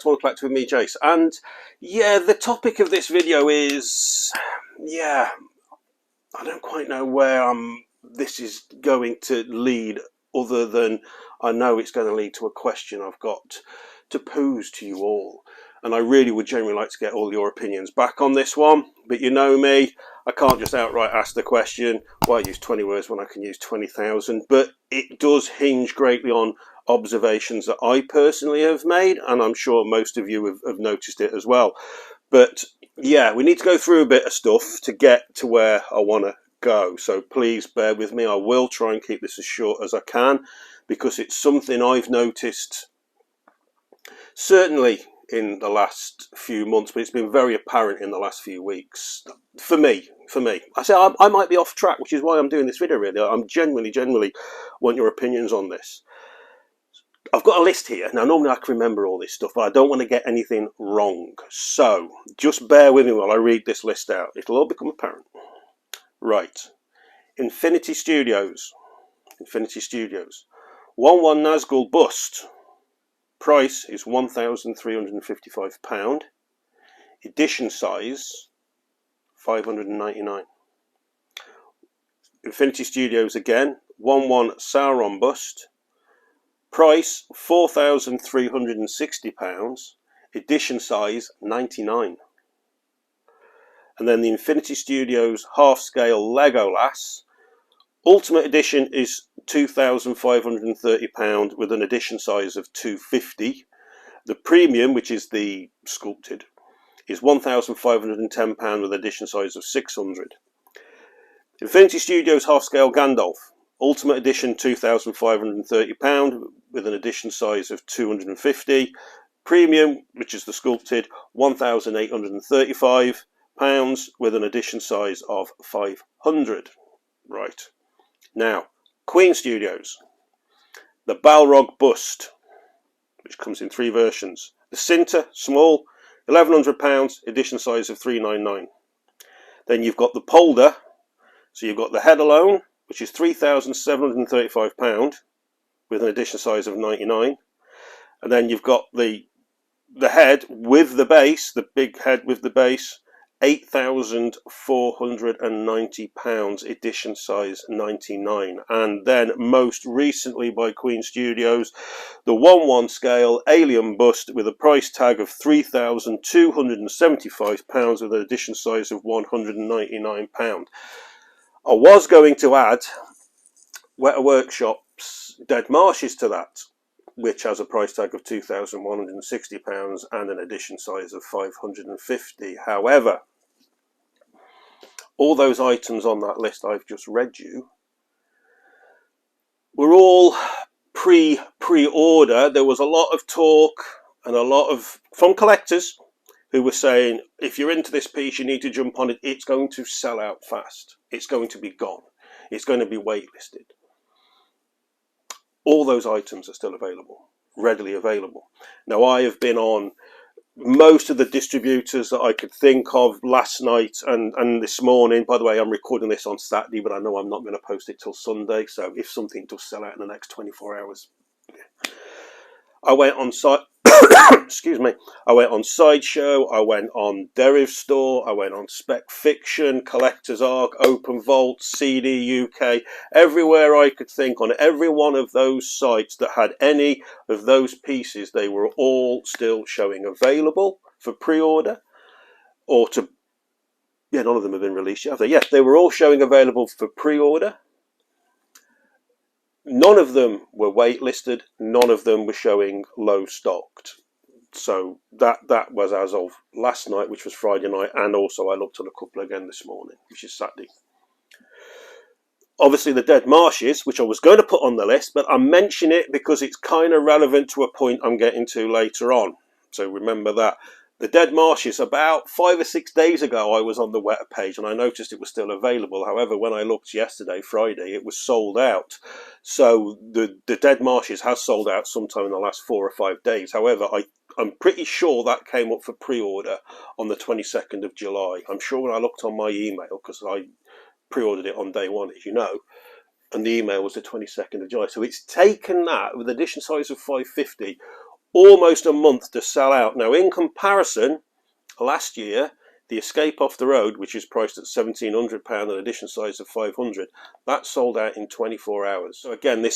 One Collector with me, Jace. And yeah, the topic of this video is, yeah, I don't quite know where this is going to lead, other than I know it's going to lead to a question I've got to pose to you all. And I really would genuinely like to get all your opinions back on this one. But you know me, I can't just outright ask the question, why use 20 words when I can use 20,000? But it does hinge greatly on observations that I personally have made, and I'm sure most of you have noticed it as well. But yeah, we need to go through a bit of stuff to get to where I want to go. So please bear with me. I will try and keep this as short as I can, because it's something I've noticed certainly in the last few months, but it's been very apparent in the last few weeks for me. I say I might be off track, which is why I'm doing this video. Really, I'm genuinely want your opinions on this. I've got a list here. Now, normally I can remember all this stuff, but I don't want to get anything wrong. So just bear with me while I read this list out. It'll all become apparent. Right. Infinity Studios. 1-1 Nazgul bust. Price is £1,355. Edition size, 599. Infinity Studios again. 1-1 Sauron bust. Price £4,360. Edition size 99. And then the Infinity Studios half-scale Legolas. Ultimate edition is £2,530 with an edition size of 250. The premium, which is the sculpted, is £1,510 with edition size of 600. Infinity Studios half-scale Gandalf. Ultimate edition £2,530 with an edition size of 250. Premium, which is the sculpted, £1,835 with an edition size of 500. Right. Now, Queen Studios. The Balrog bust, which comes in 3 versions. The Cinta, small, £1,100, edition size of 399. Then you've got the Polder. So you've got the head alone, which is £3,735 with an edition size of 99. And then you've got the head with the base, the big head with the base, £8,490, edition size 99. And then most recently by Queen Studios, the 1-1 scale alien bust with a price tag of £3,275 with an edition size of £199. I was going to add Weta Workshop's Dead Marshes to that, which has a price tag of £2,160 and an edition size of 550. However, all those items on that list I've just read you were all pre-order. There was a lot of talk and a lot of from collectors who were saying, if you're into this piece, you need to jump on it. It's going to sell out fast. It's going to be gone. It's going to be waitlisted. All those items are still available, readily available. Now, I have been on most of the distributors that I could think of last night and this morning. By the way, I'm recording this on Saturday, but I know I'm not going to post it till Sunday. So if something does sell out in the next 24 hours, I went on site. Excuse me. I went on Sideshow. I went on Deriv Store. I went on Spec Fiction, Collector's Arc, Open Vault, CD UK. Everywhere I could think, on every one of those sites that had any of those pieces, they were all still showing available for pre-order, or to, yeah, none of them have been released yet, have they? Yes, they were all showing available for pre-order. None of them were waitlisted. None of them were showing low stocked. So that was as of last night, which was Friday night, and also I looked at a couple again this morning, which is Saturday. Obviously, the Dead Marshes, which I was going to put on the list, but I mention it because it's kind of relevant to a point I'm getting to later on. So remember that. The Dead Marshes, about 5 or 6 days ago, I was on the Weta page and I noticed it was still available. However, when I looked yesterday, Friday, it was sold out. So the Dead Marshes has sold out sometime in the last 4 or 5 days. However, I'm pretty sure that came up for pre-order on the 22nd of July. I'm sure when I looked on my email, because I pre-ordered it on day one, as you know, and the email was the 22nd of July. So it's taken that, with edition size of 550, almost a month to sell out. Now, in comparison, last year, the Escape Off the Road, which is priced at £1,700, an edition size of 500, that sold out in 24 hours. So again,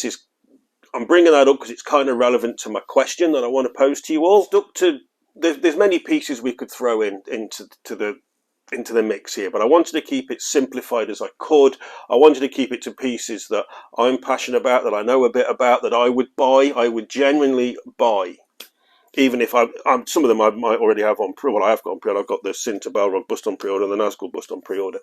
I'm bringing that up because it's kind of relevant to my question that I want to pose to you all. There's many pieces we could throw into the mix here, but I wanted to keep it simplified as I could. I wanted to keep it to pieces that I'm passionate about, that I know a bit about, that I would buy, I would genuinely buy. Even if some of them I might already have on pre-order. Well, I have got on pre-order. I've got the Cinta Balrog bust on pre-order and the Nazgul bust on pre-order.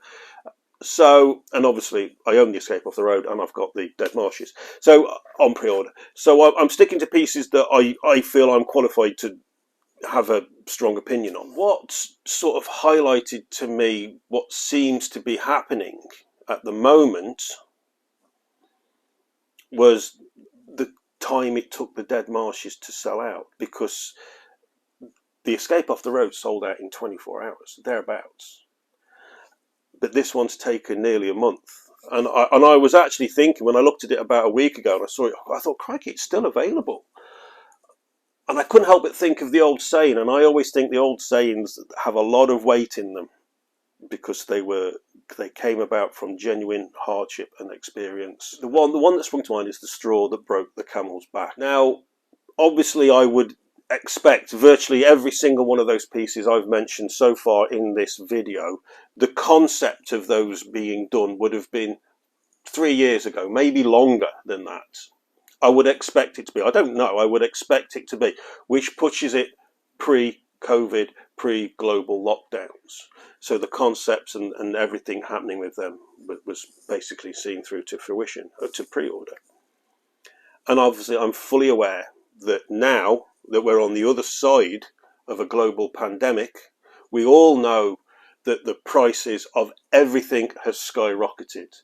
So, and obviously I own the Escape Off the Road and I've got the Dead Marshes. So, on pre-order. So I'm sticking to pieces that I feel I'm qualified to have a strong opinion on. What sort of highlighted to me what seems to be happening at the moment was the time it took the Dead Marshes to sell out, because the Escape Off the Road sold out in 24 hours, thereabouts. But this one's taken nearly a month. And I was actually thinking, when I looked at it about a week ago and I saw it, I thought, crikey, it's still available. And I couldn't help but think of the old saying, and I always think the old sayings have a lot of weight in them because they came about from genuine hardship and experience. The one that sprung to mind is the straw that broke the camel's back. Now, obviously, I would expect virtually every single one of those pieces I've mentioned so far in this video, the concept of those being done would have been 3 years ago, maybe longer than that. I would expect it to be. I don't know. I would expect it to be, which pushes it pre-COVID, pre-global lockdowns. So the concepts and everything happening with them was basically seen through to fruition, or to pre-order. And obviously I'm fully aware that now that we're on the other side of a global pandemic, we all know that the prices of everything has skyrocketed.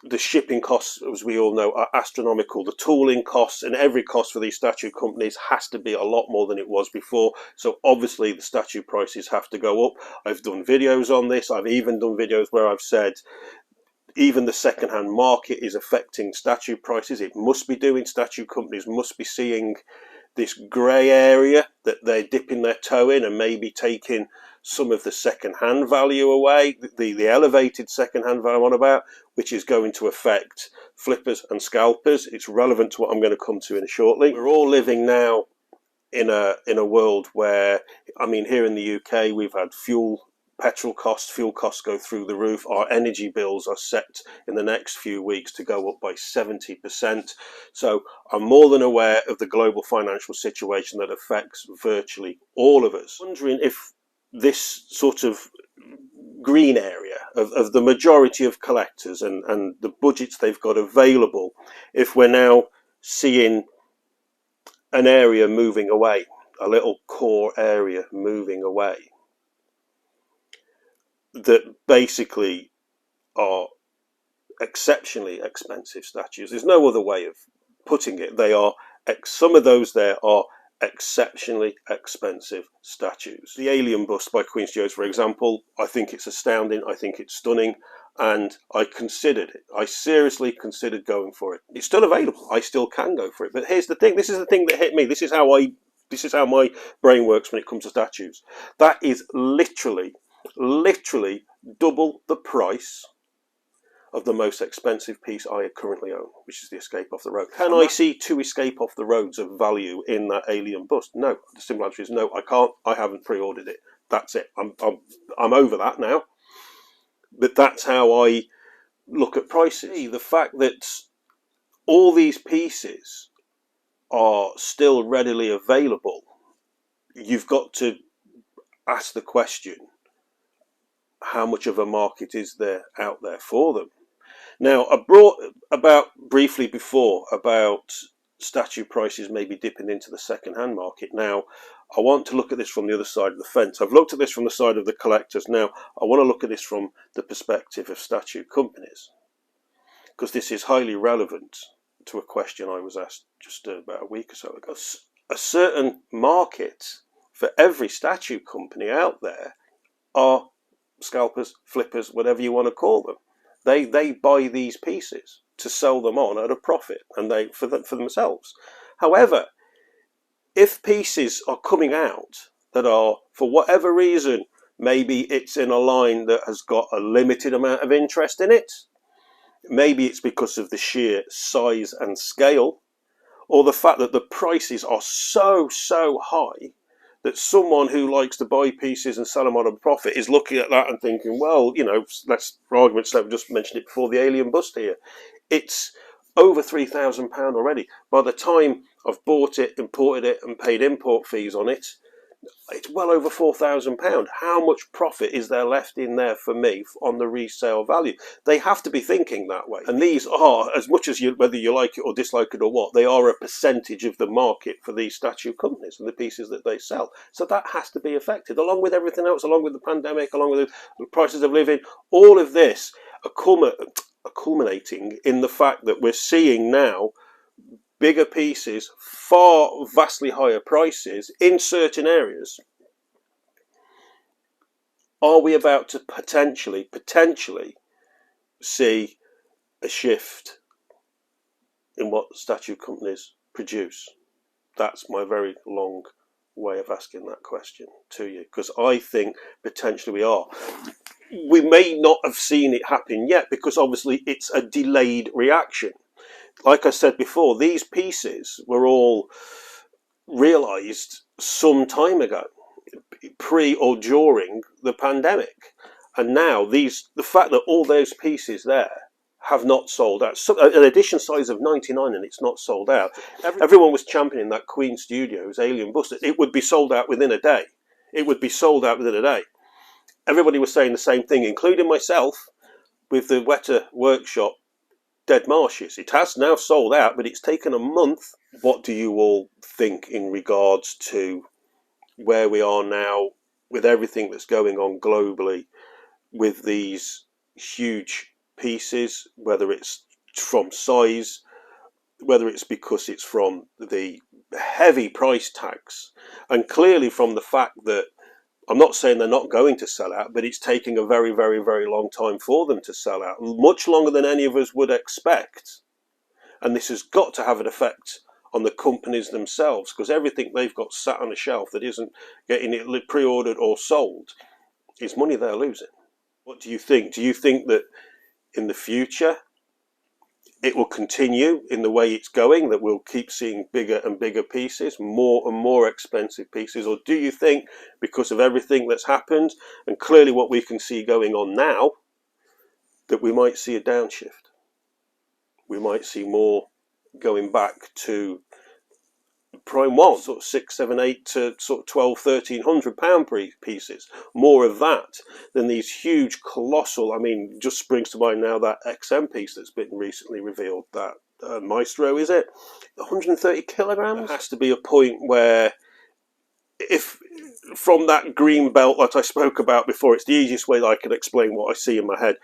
The shipping costs, as we all know, are astronomical. The tooling costs and every cost for these statue companies has to be a lot more than it was before. So obviously the statue prices have to go up. I've done videos on this. I've even done videos where I've said even the second-hand market is affecting statue prices. It must be doing. Statue companies must be seeing this grey area that they're dipping their toe in and maybe taking some of the second-hand value away, the elevated second-hand value I'm on about, which is going to affect flippers and scalpers. It's relevant to what I'm going to come to in shortly. We're all living now in a world where, I mean, here in the UK, we've had fuel costs go through the roof. Our energy bills are set in the next few weeks to go up by 70%. So I'm more than aware of the global financial situation that affects virtually all of us. Wondering if this sort of green area of the majority of collectors and the budgets they've got available, if we're now seeing an area moving away, a little core area moving away, that basically are exceptionally expensive statues. There's no other way of putting it. They are, some of those there are exceptionally expensive statues. The Alien bust by Queen Studios, for example, I think it's astounding. I think it's stunning, and I considered it. I seriously considered going for it. It's still available. I still can go for it. But here's the thing. This is the thing that hit me. This is how my brain works when it comes to statues. That is literally double the price of the most expensive piece I currently own, which is the Escape Off the Road. Can I see two Escape Off the Roads of value in that Alien bust? No. The simple answer is no, I can't. I haven't pre-ordered it. That's it. I'm over that now. But that's how I look at prices. The fact that all these pieces are still readily available, you've got to ask the question, how much of a market is there out there for them? Now, I brought about briefly before about statue prices maybe dipping into the second-hand market. Now, I want to look at this from the other side of the fence. I've looked at this from the side of the collectors. Now, I want to look at this from the perspective of statue companies, because this is highly relevant to a question I was asked just about a week or so ago. A certain market for every statue company out there are scalpers, flippers, whatever you want to call them. They buy these pieces to sell them on at a profit, and for themselves. However, if pieces are coming out that are, for whatever reason, maybe it's in a line that has got a limited amount of interest in it, maybe it's because of the sheer size and scale, or the fact that the prices are so high that someone who likes to buy pieces and sell them on a profit is looking at that and thinking, well, you know, let's, for argument's sake, we just mentioned it before, the alien bust here. It's over £3,000 already. By the time I've bought it, imported it, and paid import fees on it, it's well over £4,000. How much profit is there left in there for me on the resale value? They have to be thinking that way. And these are, as much as whether you like it or dislike it or what, they are a percentage of the market for these statue companies and the pieces that they sell. So that has to be affected, along with everything else, along with the pandemic, along with the prices of living. All of this are culminating in the fact that we're seeing now bigger pieces, far vastly higher prices in certain areas. Are we about to potentially see a shift in what statue companies produce? That's my very long way of asking that question to you, because I think potentially we are. We may not have seen it happen yet, because obviously it's a delayed reaction. Like I said before, these pieces were all realised some time ago, pre or during the pandemic. And now the fact that all those pieces there have not sold out, an edition size of 99 and it's not sold out. Everyone was championing that Queen Studios Alien Bust. It would be sold out within a day. It would be sold out within a day. Everybody was saying the same thing, including myself, with the Weta Workshop Dead Marshes. It has now sold out, but it's taken a month. What do you all think in regards to where we are now with everything that's going on globally with these huge pieces, whether it's from size, whether it's because it's from the heavy price tags, and clearly from the fact that, I'm not saying they're not going to sell out, but it's taking a very long time for them to sell out, much longer than any of us would expect. And this has got to have an effect on the companies themselves, because everything they've got sat on a shelf that isn't getting it pre-ordered or sold is money they're losing. What do you think? Do you think that in the future it will continue in the way it's going, that we'll keep seeing bigger and bigger pieces, more and more expensive pieces? Or do you think, because of everything that's happened and clearly what we can see going on now, that we might see a downshift? We might see more going back to prime one, sort of 6, 7, 8 to sort of 12, £1,300 pieces, more of that than these huge, colossal. I mean, just springs to mind now that XM piece that's been recently revealed, that Maestro, is it 130 kilograms? There has to be a point where, if from that green belt that I spoke about before, it's the easiest way that I can explain what I see in my head.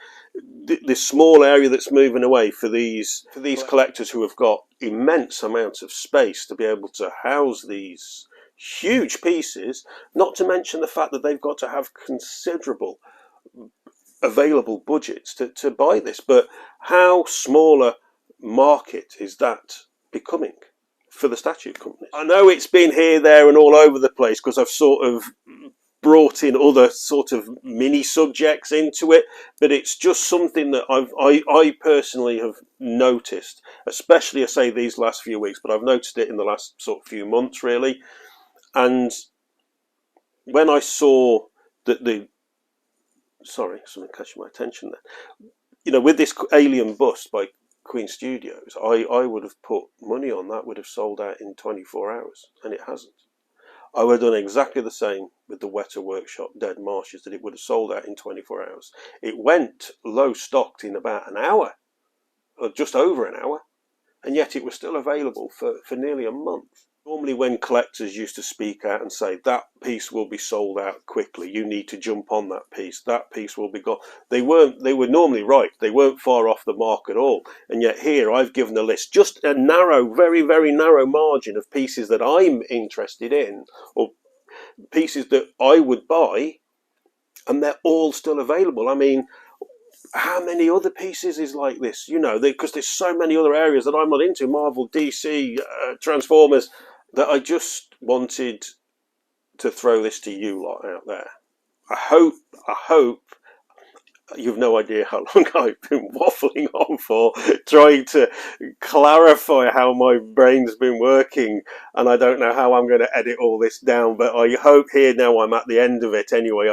This small area that's moving away for these collectors who have got immense amounts of space to be able to house these huge pieces, not to mention the fact that they've got to have considerable available budgets to buy this. But how small a market is that becoming for the statue companies? I know it's been here, there and all over the place, because I've sort of brought in other sort of mini subjects into it, but it's just something that I personally have noticed, especially I say these last few weeks, but I've noticed it in the last sort of few months really. And when I saw that sorry, something catching my attention there, you know, with this Alien Bust by Queen Studios, I would have put money on that would have sold out in 24 hours, and it hasn't. I would have done exactly the same with the Weta Workshop Dead Marshes, that it would have sold out in 24 hours. It went low stocked in about an hour, or just over an hour, and yet it was still available for nearly a month. Normally when collectors used to speak out and say, that piece will be sold out quickly, you need to jump on that piece will be gone, they were normally right. They weren't far off the mark at all. And yet here I've given a list, just a narrow, very narrow margin of pieces that I'm interested in, or pieces that I would buy, and they're all still available. I mean, how many other pieces is like this? You know, because there's so many other areas that I'm not into, Marvel, DC, Transformers, that I just wanted to throw this to you lot out there. I hope you've no idea how long I've been waffling on for, trying to clarify how my brain's been working, and I don't know how I'm going to edit all this down, but I hope here now I'm at the end of it anyway.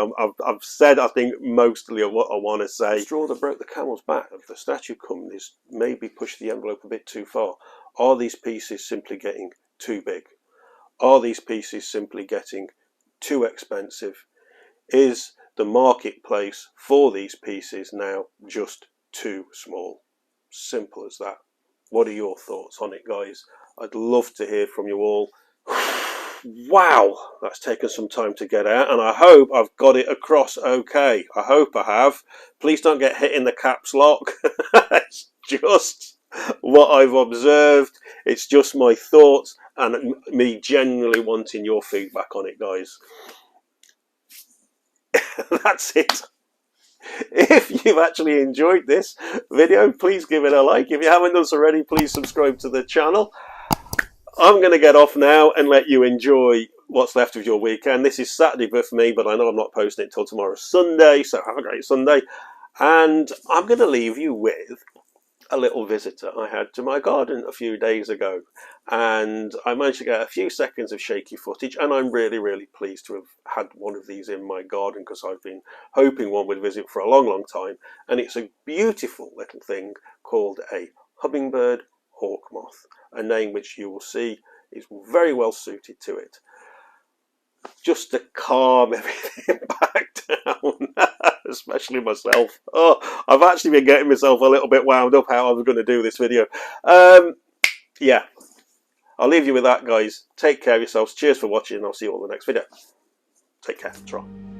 I've said, I think, mostly of what I want to say. The straw that broke the camel's back of the statue companies maybe pushed the envelope a bit too far. Are these pieces simply getting too big? Are these pieces simply getting too expensive? Is the marketplace for these pieces now just too small? Simple as that. What are your thoughts on it, guys? I'd love to hear from you all. Wow, that's taken some time to get out, and I hope I've got it across okay. I hope I have. Please don't get hit in the caps lock. It's just what I've observed. It's just my thoughts and me genuinely wanting your feedback on it, guys. That's it. If you've actually enjoyed this video, please give it a like. If you haven't done so already, please subscribe to the channel. I'm going to get off now and let you enjoy what's left of your weekend. This is Saturday for me, but I know I'm not posting it till tomorrow, Sunday, so have a great Sunday. And I'm going to leave you with a little visitor I had to my garden a few days ago, and I managed to get a few seconds of shaky footage, and I'm really pleased to have had one of these in my garden because I've been hoping one would visit for a long time. And it's a beautiful little thing called a hummingbird hawk moth, a name which you will see is very well suited to it, just to calm everything back down. Especially myself. Oh, I've actually been getting myself a little bit wound up how I was going to do this video. Yeah, I'll leave you with that, guys. Take care of yourselves. Cheers for watching, and I'll see you all in the next video. Take care. Tron.